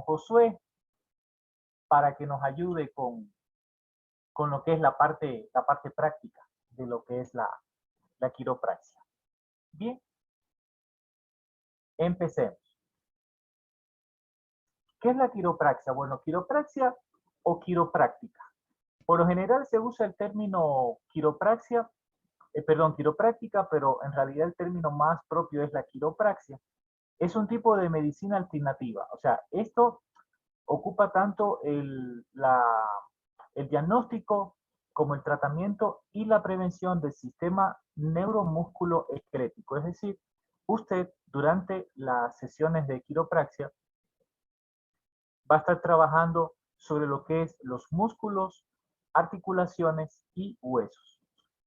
Josué para que nos ayude con lo que es la parte práctica de lo que es la quiropraxia. Bien, empecemos. ¿Qué es la quiropraxia? Bueno, quiropraxia o quiropráctica. Por lo general se usa el término quiropráctica, pero en realidad el término más propio es la quiropraxia. Es un tipo de medicina alternativa. O sea, esto ocupa tanto el diagnóstico como el tratamiento y la prevención del sistema neuromúsculo esquelético. Es decir, usted durante las sesiones de quiropraxia va a estar trabajando sobre lo que es los músculos, articulaciones y huesos.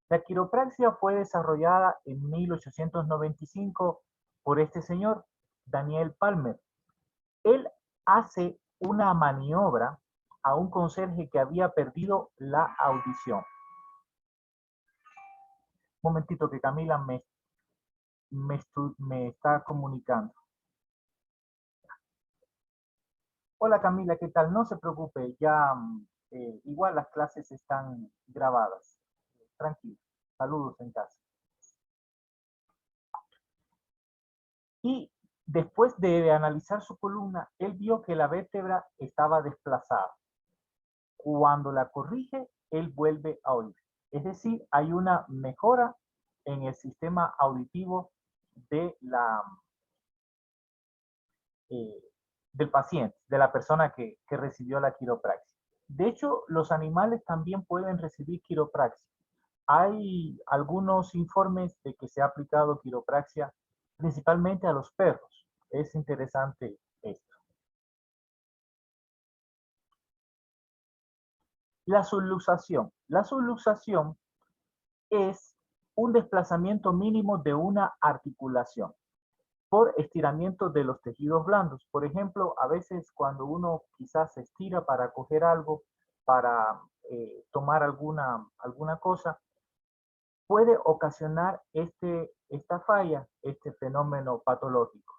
La quiropraxia fue desarrollada en 1895 por este señor, Daniel Palmer. Él hace una maniobra a un conserje que había perdido la audición. Un momentito que Camila me está comunicando. Hola Camila, ¿qué tal? No se preocupe, ya igual las clases están grabadas. Tranquilo, saludos en casa. Y después de analizar su columna, él vio que la vértebra estaba desplazada. Cuando la corrige, él vuelve a oír. Es decir, hay una mejora en el sistema auditivo de del paciente, de la persona que recibió la quiropraxia. De hecho, los animales también pueden recibir quiropraxia. Hay algunos informes de que se ha aplicado quiropraxia principalmente a los perros. Es interesante esto. La subluxación. La subluxación es un desplazamiento mínimo de una articulación por estiramiento de los tejidos blandos. Por ejemplo, a veces cuando uno quizás se estira para coger algo, para tomar alguna cosa, puede ocasionar esta falla, este fenómeno patológico.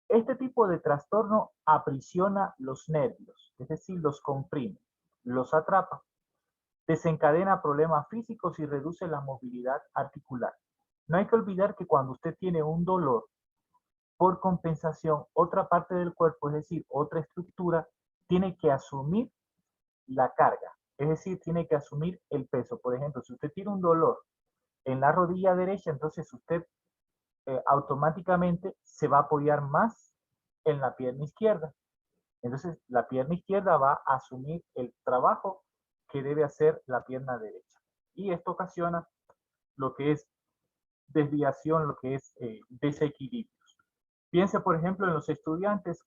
Este tipo de trastorno aprisiona los nervios, es decir, los comprime, los atrapa, desencadena problemas físicos y reduce la movilidad articular. No hay que olvidar que cuando usted tiene un dolor, por compensación, otra parte del cuerpo, es decir, otra estructura, tiene que asumir la carga, es decir, tiene que asumir el peso. Por ejemplo, si usted tiene un dolor en la rodilla derecha, entonces usted automáticamente se va a apoyar más en la pierna izquierda. Entonces, la pierna izquierda va a asumir el trabajo que debe hacer la pierna derecha. Y esto ocasiona lo que es desviación, lo que es desequilibrios. Piense, por ejemplo, en los estudiantes.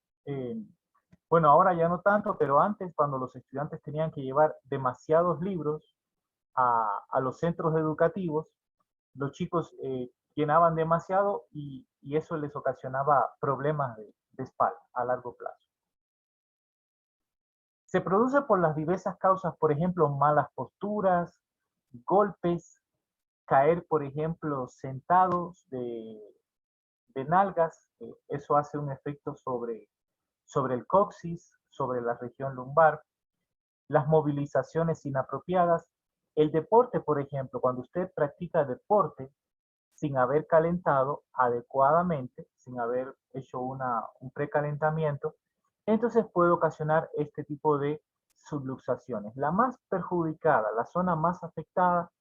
Bueno, ahora ya no tanto, pero antes, cuando los estudiantes tenían que llevar demasiados libros a los centros educativos, los chicos llenaban demasiado y eso les ocasionaba problemas de espalda a largo plazo. Se produce por las diversas causas, por ejemplo, malas posturas, golpes, caer, por ejemplo, sentados de nalgas. Eso hace un efecto sobre el coxis, sobre la región lumbar, las movilizaciones inapropiadas, el deporte, por ejemplo, cuando usted practica deporte sin haber calentado adecuadamente, sin haber hecho un precalentamiento, entonces puede ocasionar este tipo de subluxaciones. La más perjudicada, la zona más afectada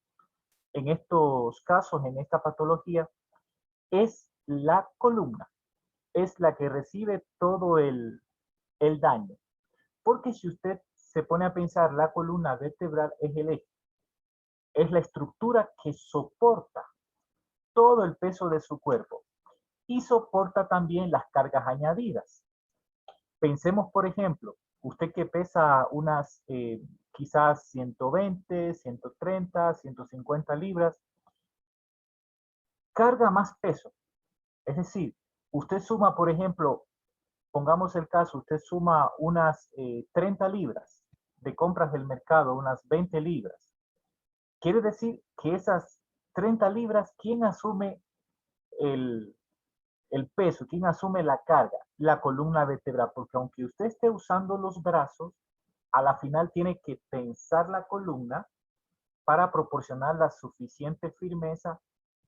en estos casos, en esta patología, es la columna. Es la que recibe todo el daño. Porque si usted se pone a pensar, la columna vertebral es el eje, es la estructura que soporta todo el peso de su cuerpo y soporta también las cargas añadidas. Pensemos, por ejemplo, usted que pesa unas quizás 120, 130, 150 libras, carga más peso. Es decir, usted suma, por ejemplo, pongamos el caso, usted suma unas 30 libras de compras del mercado, unas 20 libras. Quiere decir que esas 30 libras, ¿quién asume el el peso, quién asume la carga, la columna vertebral, porque aunque usted esté usando los brazos, a la final tiene que tensar la columna para proporcionar la suficiente firmeza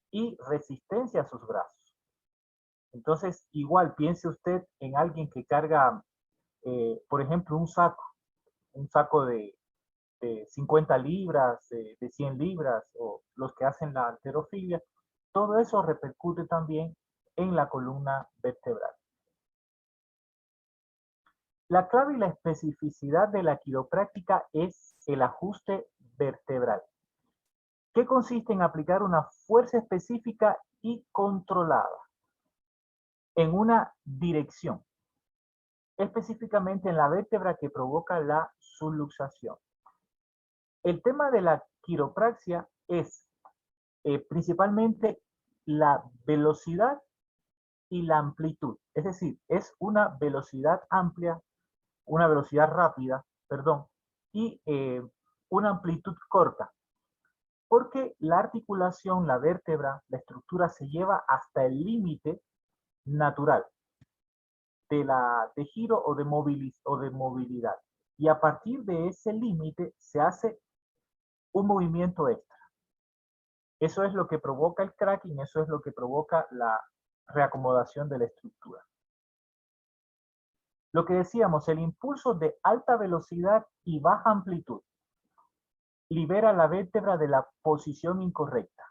y resistencia a sus brazos. Entonces, igual piense usted en alguien que carga, por ejemplo, un saco de 50 libras, de 100 libras, o los que hacen la halterofilia. Todo eso repercute también en la columna vertebral. La clave y la especificidad de la quiropráctica es el ajuste vertebral, que consiste en aplicar una fuerza específica y controlada en una dirección, específicamente en la vértebra que provoca la subluxación. El tema de la quiropraxia es principalmente la velocidad y la amplitud. Es decir, es una velocidad amplia, una velocidad rápida, perdón, y una amplitud corta. Porque la articulación, la vértebra, la estructura se lleva hasta el límite natural de giro o de movilidad. Y a partir de ese límite se hace un movimiento extra. Eso es lo que provoca el cracking, eso es lo que provoca la reacomodación de la estructura. Lo que decíamos, el impulso de alta velocidad y baja amplitud libera la vértebra de la posición incorrecta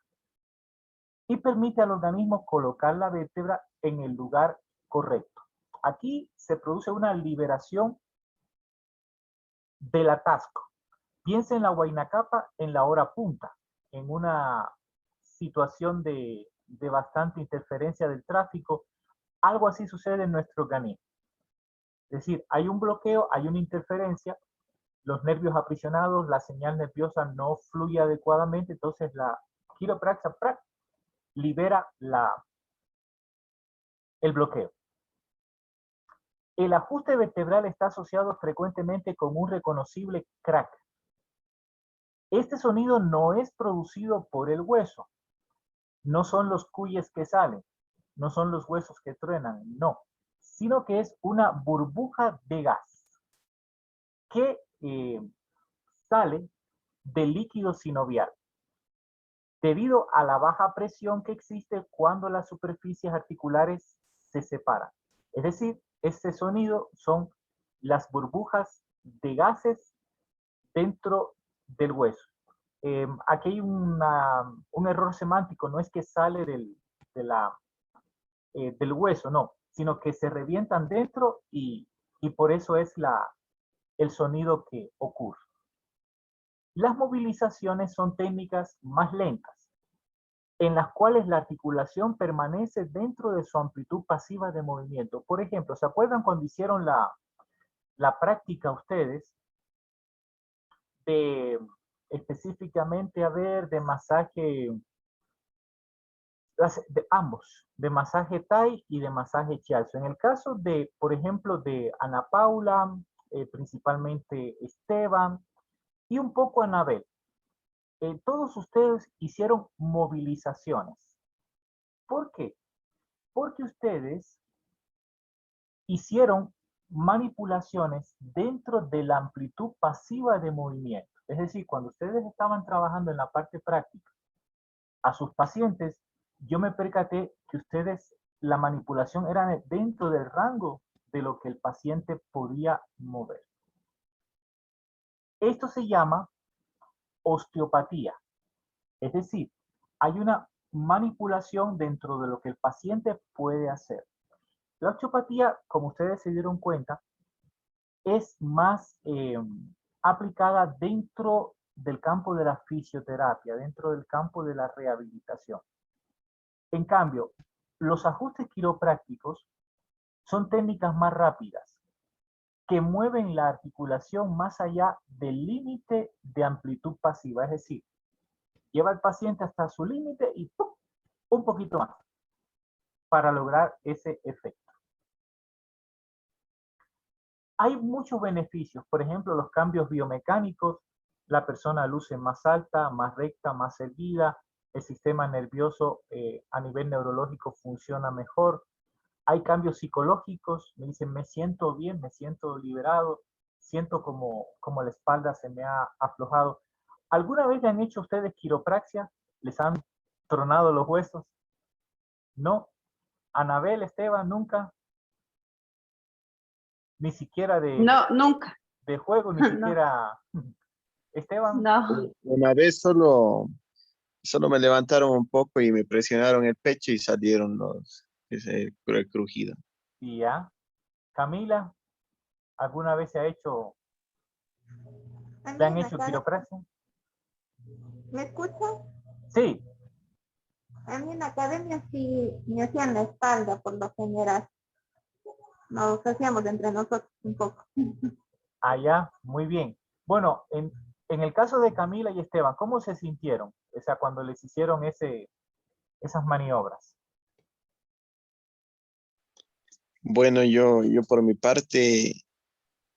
y permite al organismo colocar la vértebra en el lugar correcto. Aquí se produce una liberación del atasco. Piensa en la Huayna Capa en la hora punta, en una situación de bastante interferencia del tráfico. Algo así sucede en nuestro organismo. Es decir, hay un bloqueo, hay una interferencia, los nervios aprisionados, la señal nerviosa no fluye adecuadamente, entonces la quiropraxia libera el bloqueo. El ajuste vertebral está asociado frecuentemente con un reconocible crack. Este sonido no es producido por el hueso, no son los cuyes que salen, no son los huesos que truenan, no, sino que es una burbuja de gas que sale del líquido sinovial debido a la baja presión que existe cuando las superficies articulares se separan. Es decir, este sonido son las burbujas de gases dentro del hueso. Aquí hay un error semántico, no es que sale del hueso, no, sino que se revientan dentro y por eso es el sonido que ocurre. Las movilizaciones son técnicas más lentas, en las cuales la articulación permanece dentro de su amplitud pasiva de movimiento. Por ejemplo, ¿se acuerdan cuando hicieron la práctica ustedes de específicamente, a ver, de masaje, de ambos, de masaje Thai y de masaje Shiatsu? En el caso de, por ejemplo, de Ana Paula, principalmente Esteban y un poco Anabel, todos ustedes hicieron movilizaciones. ¿Por qué? Porque ustedes hicieron manipulaciones dentro de la amplitud pasiva de movimiento. Es decir, cuando ustedes estaban trabajando en la parte práctica, a sus pacientes, yo me percaté que ustedes, la manipulación era dentro del rango de lo que el paciente podía mover. Esto se llama osteopatía. Es decir, hay una manipulación dentro de lo que el paciente puede hacer. La osteopatía, como ustedes se dieron cuenta, es más aplicada dentro del campo de la fisioterapia, dentro del campo de la rehabilitación. En cambio, los ajustes quiroprácticos son técnicas más rápidas que mueven la articulación más allá del límite de amplitud pasiva, es decir, lleva al paciente hasta su límite y ¡pum!, un poquito más para lograr ese efecto. Hay muchos beneficios, por ejemplo, los cambios biomecánicos, la persona luce más alta, más recta, más erguida, el sistema nervioso a nivel neurológico funciona mejor, Hay cambios psicológicos, me dicen, me siento bien, me siento liberado, siento como la espalda se me ha aflojado. ¿Alguna vez le han hecho ustedes quiropraxia? ¿Les han tronado los huesos? No. Anabel, Esteban, nunca, ni siquiera No, nunca. de juego, ni No, siquiera Esteban. no. Una vez solo me levantaron un poco y me presionaron el pecho y salieron el crujido. Y ya. Camila, ¿alguna vez se ha hecho, A te mí han en la hecho academia, quiropraxia? ¿me escuchan? Sí. A mí en la academia sí me hacían la espalda por lo general. Nos hacíamos entre nosotros un poco. Allá, muy bien. Bueno, en el caso de Camila y Esteban, ¿cómo se sintieron? O sea, cuando les hicieron esas maniobras. Bueno, yo por mi parte,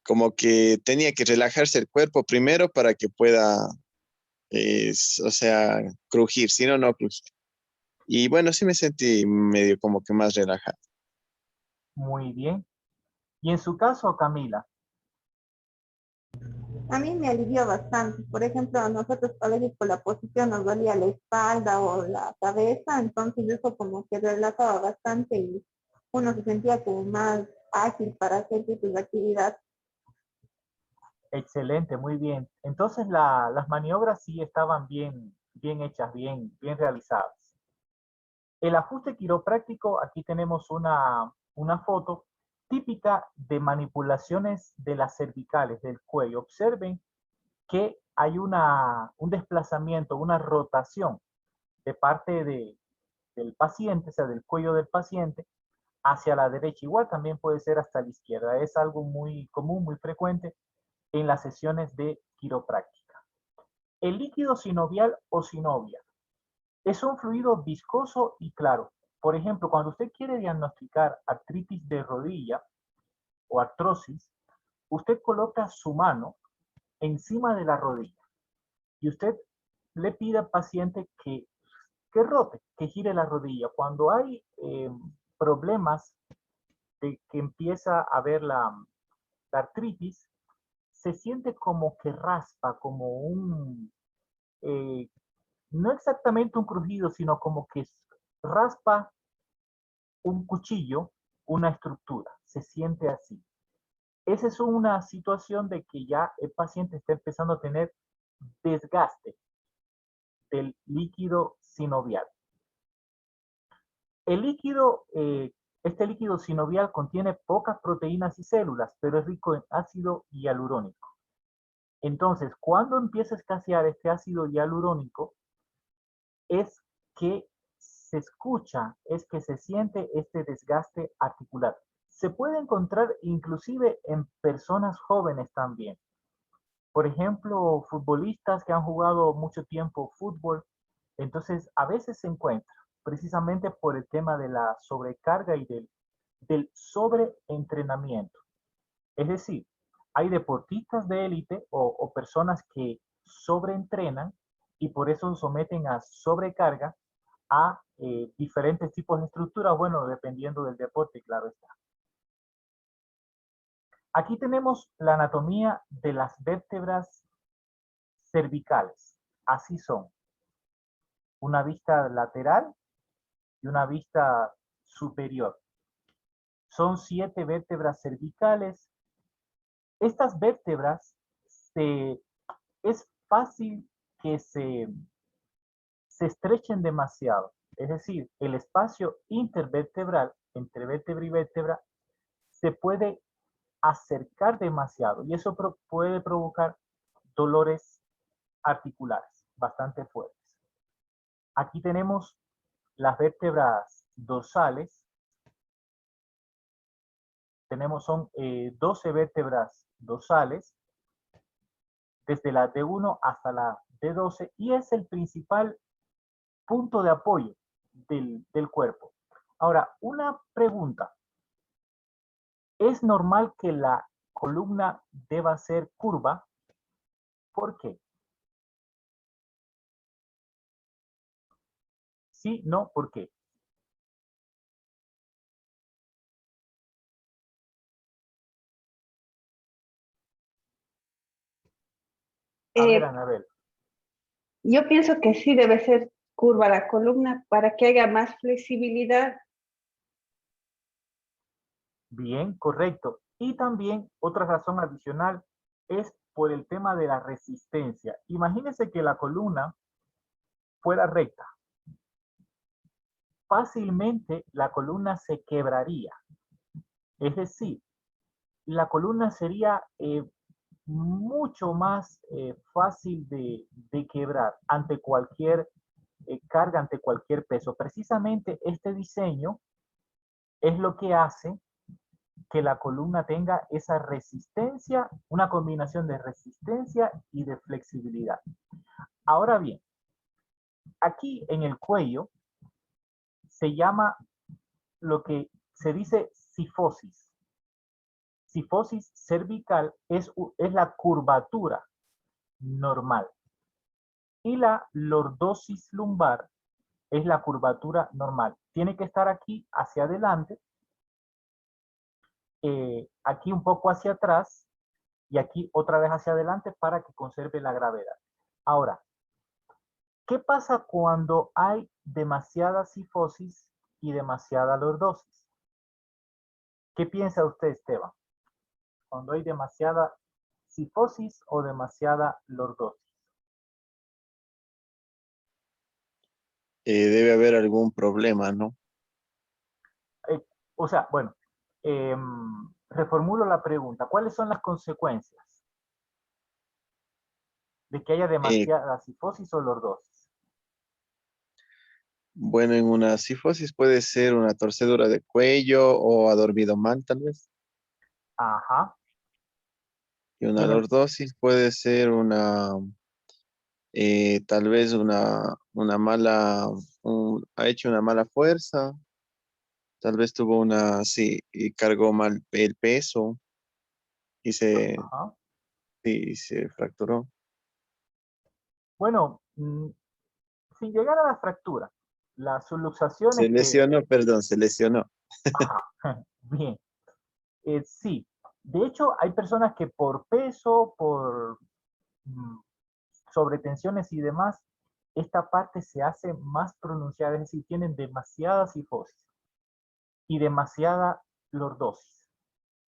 como que tenía que relajarse el cuerpo primero para que pueda, o sea, crujir, si no, no crujir. Y bueno, sí me sentí medio como que más relajado. Muy bien. Y en su caso, Camila, A mí me alivió bastante. Por ejemplo, a nosotros a veces por la posición nos dolía la espalda o la cabeza, entonces eso como que relajaba bastante y uno se sentía como más ágil para hacer tipo de actividad. excelente, muy bien. Entonces las maniobras sí estaban bien hechas, bien realizadas. El ajuste quiropráctico, aquí tenemos una foto típica de manipulaciones de las cervicales, del cuello. Observen que hay un desplazamiento, una rotación de parte del paciente, o sea, del cuello del paciente, hacia la derecha. Igual también puede ser hasta la izquierda. Es algo muy común, muy frecuente en las sesiones de quiropráctica. El líquido sinovial o sinovia es un fluido viscoso y claro. Por ejemplo, cuando usted quiere diagnosticar artritis de rodilla o artrosis, usted coloca su mano encima de la rodilla y usted le pide al paciente que rote, que gire la rodilla. Cuando hay problemas de que empieza a ver la artritis, se siente como que raspa, como eh, no exactamente un crujido, sino como que raspa un cuchillo, una estructura, se siente así. Esa es una situación de que ya el paciente está empezando a tener desgaste del líquido sinovial. El líquido, este líquido sinovial contiene pocas proteínas y células, pero es rico en ácido hialurónico. Entonces, cuando empieza a escasear este ácido hialurónico, es que se escucha, es que se siente este desgaste articular. Se puede encontrar inclusive en personas jóvenes también. Por ejemplo, futbolistas que han jugado mucho tiempo fútbol, entonces a veces se encuentra precisamente por el tema de la sobrecarga y del sobreentrenamiento. Es decir, hay deportistas de élite o personas que sobreentrenan y por eso someten a sobrecarga a diferentes tipos de estructuras, bueno, dependiendo del deporte, claro está. Aquí tenemos la anatomía de las vértebras cervicales. Así son. Una vista lateral y una vista superior. Son 7 vértebras cervicales. Estas vértebras es fácil que se estrechen demasiado. Es decir, el espacio intervertebral entre vértebra y vértebra se puede acercar demasiado y eso puede provocar dolores articulares bastante fuertes. Aquí tenemos las vértebras dorsales. Son 12 vértebras dorsales, desde la D1 hasta la D12, y es el principal punto de apoyo del cuerpo. Ahora, una pregunta. ¿Es normal que la columna deba ser curva? ¿Por qué? Sí, no, ¿por qué? A ver, Eh, Anabel. yo pienso que sí debe ser curva la columna para que haya más flexibilidad. Bien, correcto. Y también otra razón adicional es por el tema de la resistencia. Imagínense que la columna fuera recta. Fácilmente la columna se quebraría. Es decir, la columna sería mucho más fácil de quebrar ante cualquier carga, ante cualquier peso. Precisamente este diseño es lo que hace que la columna tenga esa resistencia, una combinación de resistencia y de flexibilidad. Ahora bien, aquí en el cuello se llama lo que se dice cifosis. Cifosis cervical es la curvatura normal y la lordosis lumbar es la curvatura normal. Tiene que estar aquí hacia adelante, aquí un poco hacia atrás y aquí otra vez hacia adelante para que conserve la gravedad. Ahora, ¿qué pasa cuando hay demasiada cifosis y demasiada lordosis? ¿Qué piensa usted, Esteban? Cuando hay demasiada cifosis o demasiada lordosis. Debe haber algún problema, ¿no? Eh, o sea, bueno, reformulo la pregunta. ¿Cuáles son las consecuencias de que haya Eh, demasiada cifosis o lordosis? bueno, en una cifosis puede ser una torcedura de cuello o ha dormido mal, tal vez. Ajá. Y una Tiene, lordosis puede ser tal vez una mala, ha hecho una mala fuerza, tal vez tuvo sí, y cargó mal el peso y ajá. y se fracturó. Bueno, sin llegar a la fractura, las Se subluxaciones que, lesionó, perdón, se lesionó. ajá, bien, sí. De hecho, hay personas que por peso, por mm, sobretensiones y demás, esta parte se hace más pronunciada, es decir, tienen demasiada cifosis y demasiada lordosis.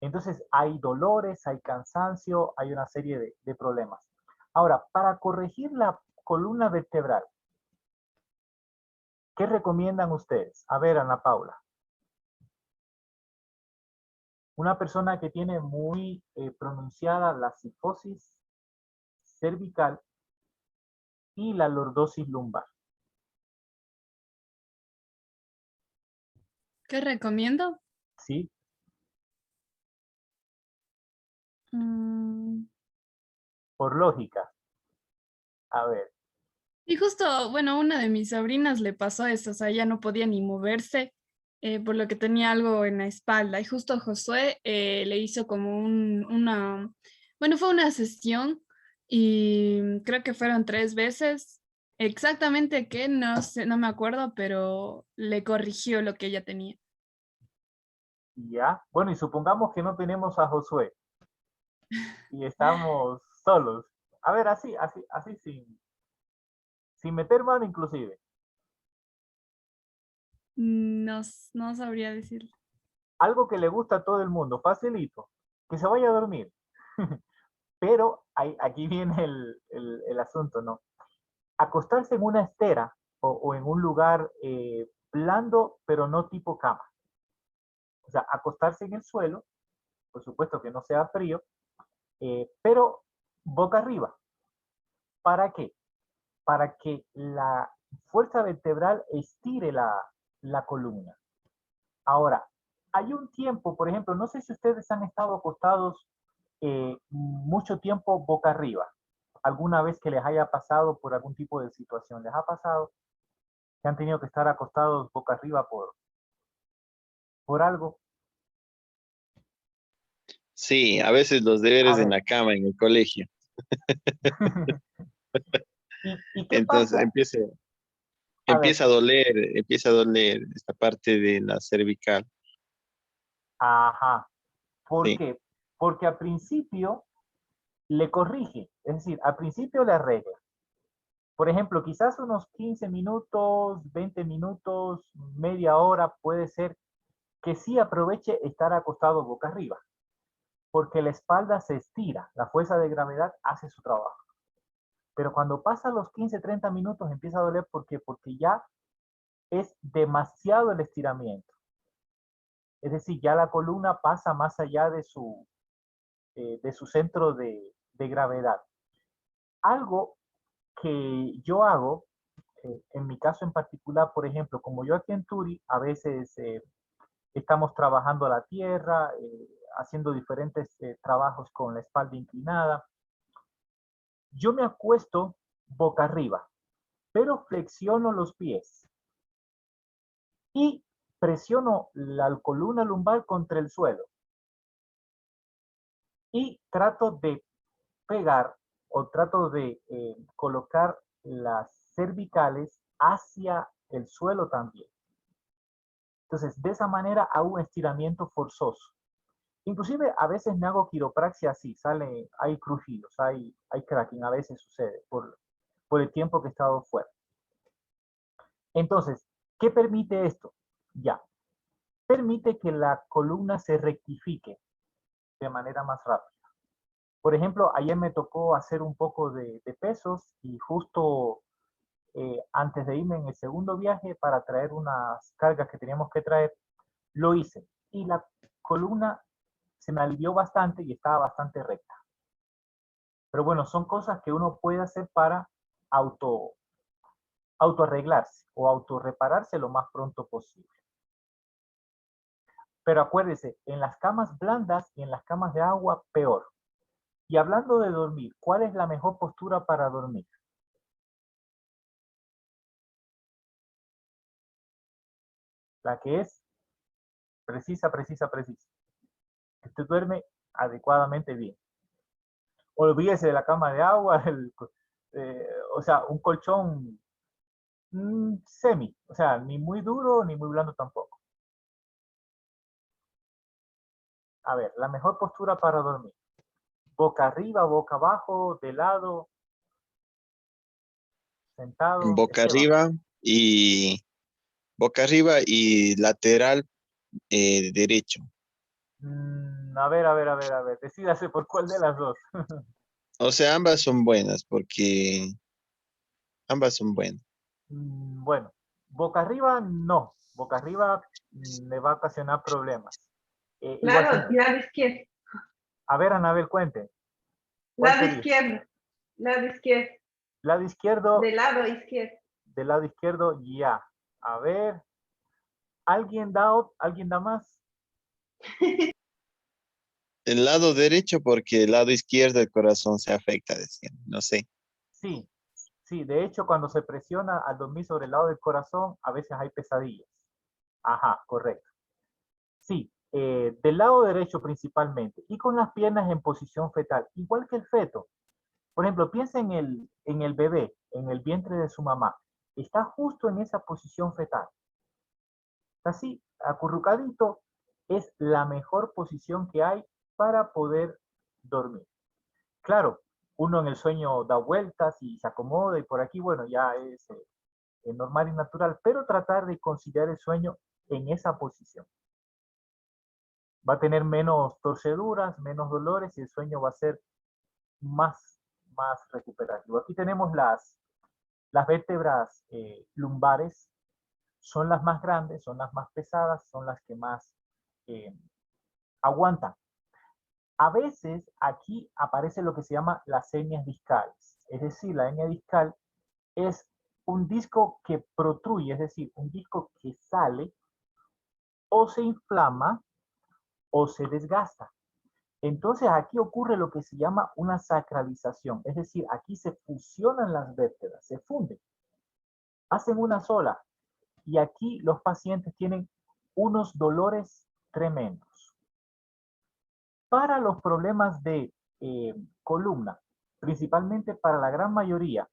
Entonces hay dolores, hay cansancio, hay una serie de problemas. Ahora, para corregir la columna vertebral, ¿qué recomiendan ustedes? A ver, Ana Paula. Una persona que tiene muy pronunciada la cifosis cervical y la lordosis lumbar. ¿Qué recomiendo? ¿Sí? Mm, Por lógica. A ver. Y justo, bueno, una de mis sobrinas le pasó eso, o sea, ella no podía ni moverse, por lo que tenía algo en la espalda. Y justo Josué le hizo como bueno, fue una sesión y creo que fueron 3 veces. Exactamente qué, no sé, no me acuerdo, pero le corrigió lo que ella tenía. Ya. Bueno, y supongamos que no tenemos a Josué y estamos solos. A ver, así sin meter mano inclusive. No, no sabría decirlo. Algo que le gusta a todo el mundo, facilito, que se vaya a dormir. Pero aquí viene el asunto, ¿no? Acostarse en una estera o en un lugar blando, pero no tipo cama. O sea, acostarse en el suelo, por supuesto que no sea frío, pero boca arriba. ¿Para qué? Para que la fuerza vertebral estire la columna. Ahora, hay un tiempo, por ejemplo, no sé si ustedes han estado acostados mucho tiempo boca arriba. ¿Alguna vez que les haya pasado por algún tipo de situación? ¿Les ha pasado que han tenido que estar acostados boca arriba por algo? Sí, a veces los A deberes en ver, la cama, en el colegio. ¿y qué Entonces pasa? A ver, empieza a doler esta parte de la cervical. ajá, ¿por Sí, qué? Porque al principio le corrige, es decir, al principio le arregla. Por ejemplo, quizás unos 15 minutos, 20 minutos, media hora puede ser que sí aproveche estar acostado boca arriba, porque la espalda se estira, la fuerza de gravedad hace su trabajo. Pero cuando pasa los 15, 30 minutos empieza a doler porque ya es demasiado el estiramiento. Es decir, ya la columna pasa más allá de su centro de gravedad. Algo que yo hago, en mi caso en particular, por ejemplo, como yo aquí en Turi, a veces estamos trabajando la tierra, haciendo diferentes trabajos con la espalda inclinada. Yo me acuesto boca arriba, pero flexiono los pies y presiono la columna lumbar contra el suelo y trato de pegar o trato de colocar las cervicales hacia el suelo también. Entonces, de esa manera hago un estiramiento forzoso. Inclusive a veces me hago quiropraxia así, hay crujidos, hay cracking, a veces sucede por el tiempo que he estado fuera. Entonces, ¿qué permite esto? Ya, permite que la columna se rectifique de manera más rápida. Por ejemplo, ayer me tocó hacer un poco de pesos y justo antes de irme en el segundo viaje para traer unas cargas que teníamos que traer, lo hice. Y la columna se me alivió bastante y estaba bastante recta. Pero bueno, son cosas que uno puede hacer para autoarreglarse o autorrepararse lo más pronto posible. Pero acuérdese, en las camas blandas y en las camas de agua, peor. Y hablando de dormir, ¿cuál es la mejor postura para dormir? La que es precisa. Que usted duerme adecuadamente bien. Olvídese de la cama de agua, o sea, un colchón semi, o sea, ni muy duro ni muy blando tampoco. A ver, la mejor postura para dormir. Boca arriba, boca abajo, de lado, sentado, Boca Esteban. boca arriba y lateral derecho. A ver, decídase por cuál de las dos. O sea, ambas son buenas porque ambas son buenas. Bueno, boca arriba no, boca arriba le va a ocasionar problemas. Igual Lado izquierdo. A ver, Anabel, cuente. ¿Cuál Lado sería? izquierdo. Lado izquierdo. Lado izquierdo. Del lado izquierdo. Del lado izquierdo, ya. A ver. ¿Alguien da más? El lado derecho porque el lado izquierdo el corazón se afecta, decían. No sé. Sí, sí. De hecho, cuando se presiona al dormir sobre el lado del corazón, a veces hay pesadillas. Ajá, correcto. Sí, del lado derecho principalmente. Y con las piernas en posición fetal, igual que el feto. Por ejemplo, piensa en el bebé, en el vientre de su mamá. Está justo en esa posición fetal. Así, acurrucadito, es la mejor posición que hay para poder dormir. Claro, uno en el sueño da vueltas y se acomoda y por aquí, bueno, ya es normal y natural, pero tratar de conciliar el sueño en esa posición. Va a tener menos torceduras, menos dolores y el sueño va a ser más recuperativo. Aquí tenemos las vértebras lumbares, son las más grandes, son las más pesadas, son las que más aguantan. A veces aquí aparece lo que se llama las hernias discales. Es decir, la hernia discal es un disco que protruye, es decir, un disco que sale o se inflama o se desgasta. Entonces aquí ocurre lo que se llama una sacralización, es decir, aquí se fusionan las vértebras, se funden, hacen una sola. Y aquí los pacientes tienen unos dolores tremendos. Para los problemas de columna, principalmente para la gran mayoría,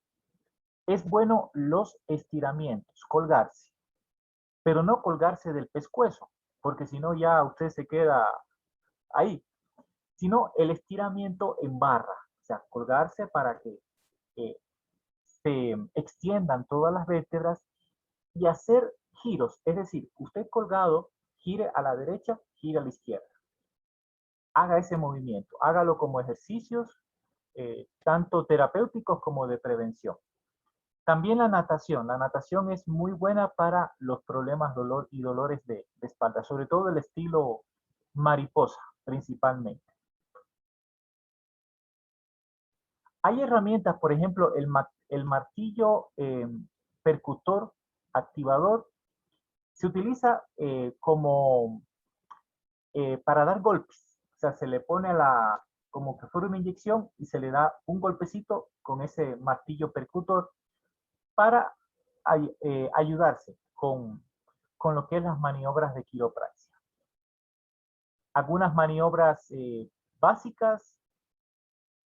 es bueno los estiramientos, colgarse, pero no colgarse del pescuezo, porque si no ya usted se queda ahí, sino el estiramiento en barra. O sea, colgarse para que se extiendan todas las vértebras y hacer giros, es decir, usted colgado, gire a la derecha, gire a la izquierda. Haga ese movimiento, hágalo como ejercicios, tanto terapéuticos como de prevención. También la natación es muy buena para los problemas y dolores de espalda, sobre todo el estilo mariposa, principalmente. Hay herramientas, por ejemplo, el martillo percutor activador se utiliza como para dar golpes. O sea, se le pone como que fuera una inyección y se le da un golpecito con ese martillo percutor para ayudarse con lo que es las maniobras de quiropraxia. Algunas maniobras básicas,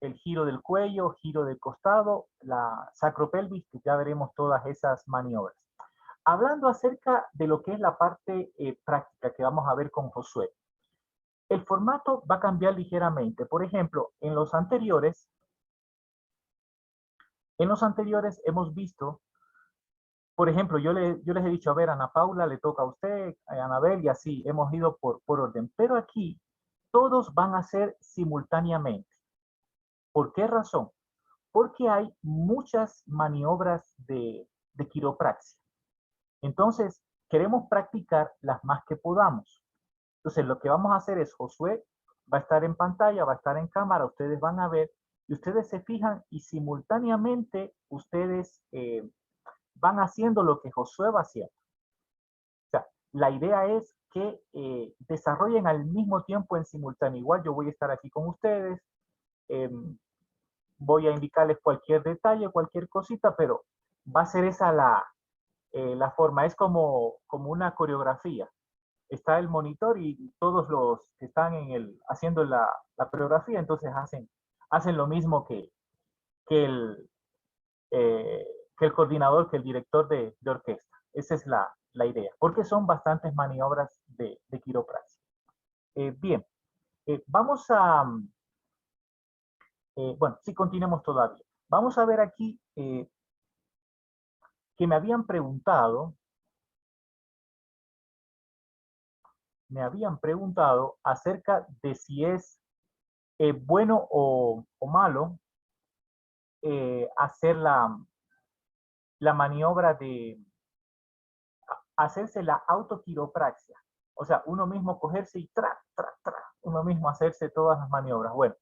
el giro del cuello, giro del costado, la sacropelvis, que ya veremos todas esas maniobras. Hablando acerca de lo que es la parte práctica que vamos a ver con Josué. El formato va a cambiar ligeramente. Por ejemplo, en los anteriores hemos visto, por ejemplo, yo les he dicho, a ver, Ana Paula, le toca a usted, a Anabel, y así, hemos ido por orden. Pero aquí, todos van a ser simultáneamente. ¿Por qué razón? Porque hay muchas maniobras de quiropraxia. Entonces, queremos practicar las más que podamos. Entonces, lo que vamos a hacer es, Josué va a estar en pantalla, va a estar en cámara, ustedes van a ver, y ustedes se fijan y simultáneamente ustedes van haciendo lo que Josué va haciendo. O sea, la idea es que desarrollen al mismo tiempo en simultáneo. Igual yo voy a estar aquí con ustedes, voy a indicarles cualquier detalle, cualquier cosita, pero va a ser esa la forma. Es como una coreografía. Está el monitor y todos los que están haciendo la coreografía, entonces hacen lo mismo que el coordinador, que el director de orquesta. Esa es la idea, porque son bastantes maniobras de quiropraxia. Bien, vamos a, bueno, sí, continuemos todavía. Vamos a ver aquí que me habían preguntado acerca de si es bueno o malo hacer la maniobra de hacerse la autoquiropraxia. O sea, uno mismo cogerse y uno mismo hacerse todas las maniobras. Bueno,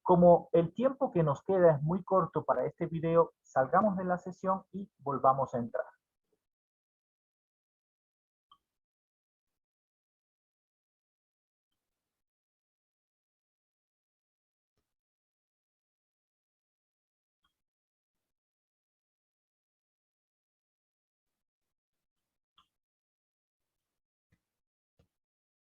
como el tiempo que nos queda es muy corto para este video, salgamos de la sesión y volvamos a entrar.